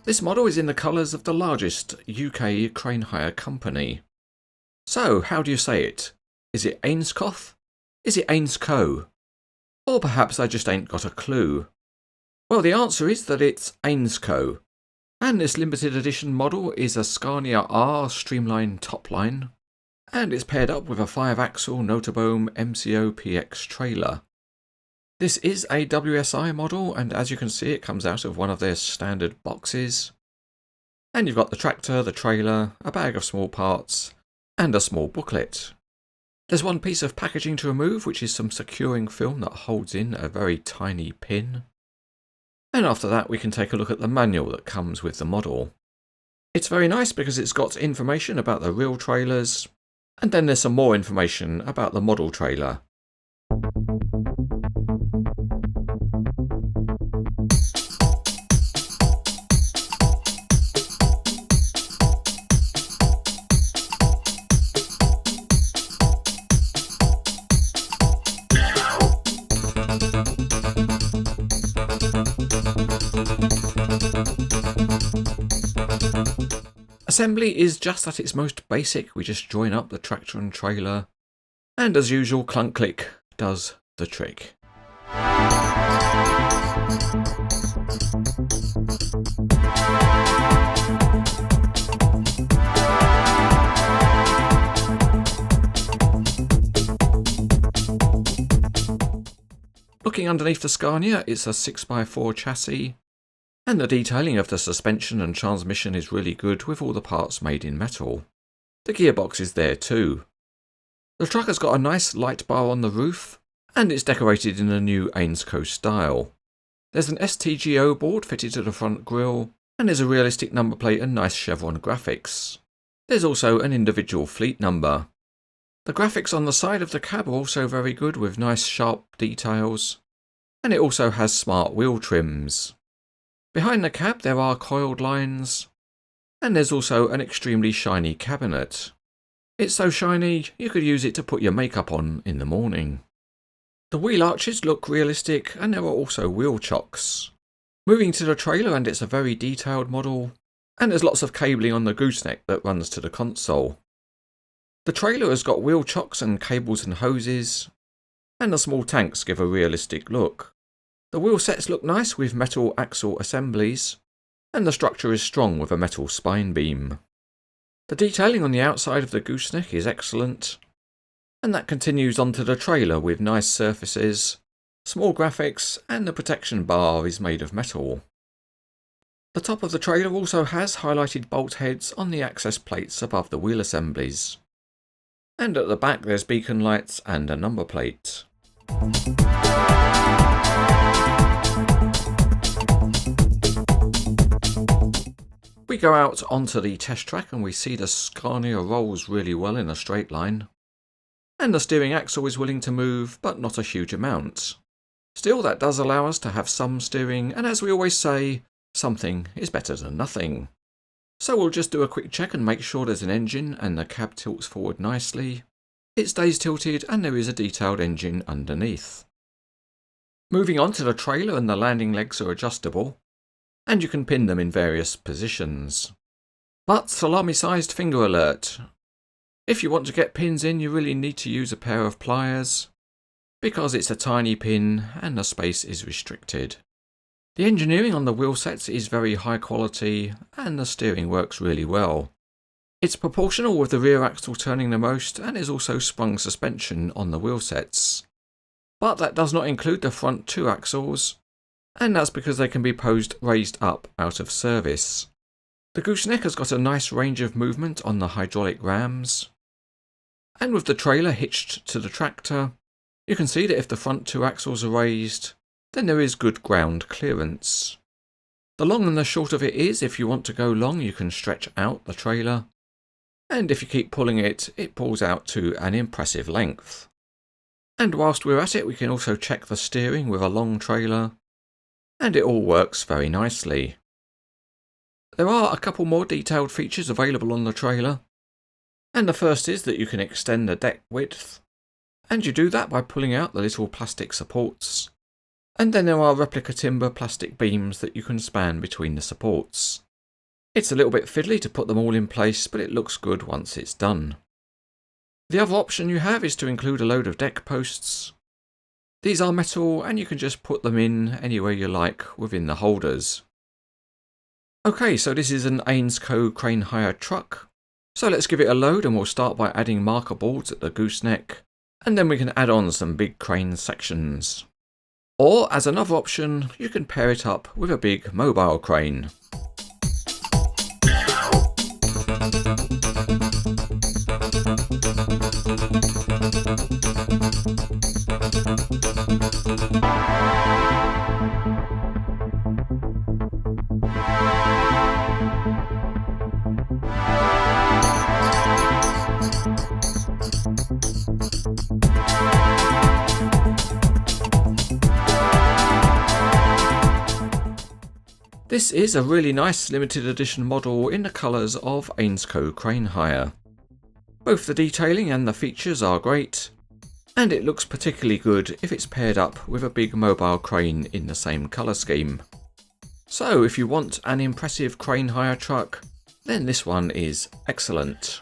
This model is in the colours of the largest UK crane hire company. So, how do you say it? Is it Ainscough? Is it Ainscough? Or perhaps I just ain't got a clue. Well, the answer is that it's Ainscough. And this limited edition model is a Scania R streamlined topline, and it's paired up with a 5-axle Nooteboom MCO-PX trailer. This is a WSI model, and as you can see it comes out of one of their standard boxes. And you've got the tractor, the trailer, a bag of small parts, and a small booklet. There's one piece of packaging to remove, which is some securing film that holds in a very tiny pin. And after that we can take a look at the manual that comes with the model. It's very nice because it's got information about the real trailers, and then there's some more information about the model trailer. Assembly is just at its most basic. We just join up the tractor and trailer, and as usual, clunk click does the trick. Looking underneath the Scania, it's a 6x4 chassis. And the detailing of the suspension and transmission is really good with all the parts made in metal. The gearbox is there too. The truck has got a nice light bar on the roof, and it's decorated in a new Ainscough style. There's an STGO board fitted to the front grille, and there's a realistic number plate and nice chevron graphics. There's also an individual fleet number. The graphics on the side of the cab are also very good with nice sharp details, and it also has smart wheel trims. Behind the cab there are coiled lines, and there's also an extremely shiny cabinet. It's so shiny you could use it to put your makeup on in the morning. The wheel arches look realistic, and there are also wheel chocks. Moving to the trailer, and it's a very detailed model, and there's lots of cabling on the gooseneck that runs to the console. The trailer has got wheel chocks and cables and hoses, and the small tanks give a realistic look. The wheel sets look nice with metal axle assemblies, and the structure is strong with a metal spine beam. The detailing on the outside of the gooseneck is excellent, and that continues onto the trailer with nice surfaces, small graphics, and the protection bar is made of metal. The top of the trailer also has highlighted bolt heads on the access plates above the wheel assemblies. And at the back there's beacon lights and a number plate. We go out onto the test track and we see the Scania rolls really well in a straight line. And the steering axle is willing to move, but not a huge amount. Still, that does allow us to have some steering, and as we always say, something is better than nothing. So we'll just do a quick check and make sure there's an engine and the cab tilts forward nicely. It stays tilted and there is a detailed engine underneath. Moving on to the trailer, and the landing legs are adjustable, and you can pin them in various positions. But salami-sized finger alert. If you want to get pins in, you really need to use a pair of pliers, because it's a tiny pin and the space is restricted. The engineering on the wheel sets is very high quality, and the steering works really well. It's proportional with the rear axle turning the most, and there's also sprung suspension on the wheel sets. But that does not include the front two axles, and that's because they can be raised up out of service. The gooseneck has got a nice range of movement on the hydraulic rams, and with the trailer hitched to the tractor, you can see that if the front two axles are raised, then there is good ground clearance. The long and the short of it is, if you want to go long, you can stretch out the trailer, and if you keep pulling it, it pulls out to an impressive length. And whilst we're at it, we can also check the steering with a long trailer, and it all works very nicely. There are a couple more detailed features available on the trailer, and the first is that you can extend the deck width, and you do that by pulling out the little plastic supports, and then there are replica timber plastic beams that you can span between the supports. It's a little bit fiddly to put them all in place, but it looks good once it's done. The other option you have is to include a load of deck posts. These are metal and you can just put them in anywhere you like within the holders. Okay, so this is an Ainscough crane hire truck. So let's give it a load and we'll start by adding marker boards at the gooseneck, and then we can add on some big crane sections. Or as another option, you can pair it up with a big mobile crane. This is a really nice limited edition model in the colours of Ainscough crane hire. Both the detailing and the features are great, and it looks particularly good if it's paired up with a big mobile crane in the same colour scheme. So if you want an impressive crane hire truck, then this one is excellent.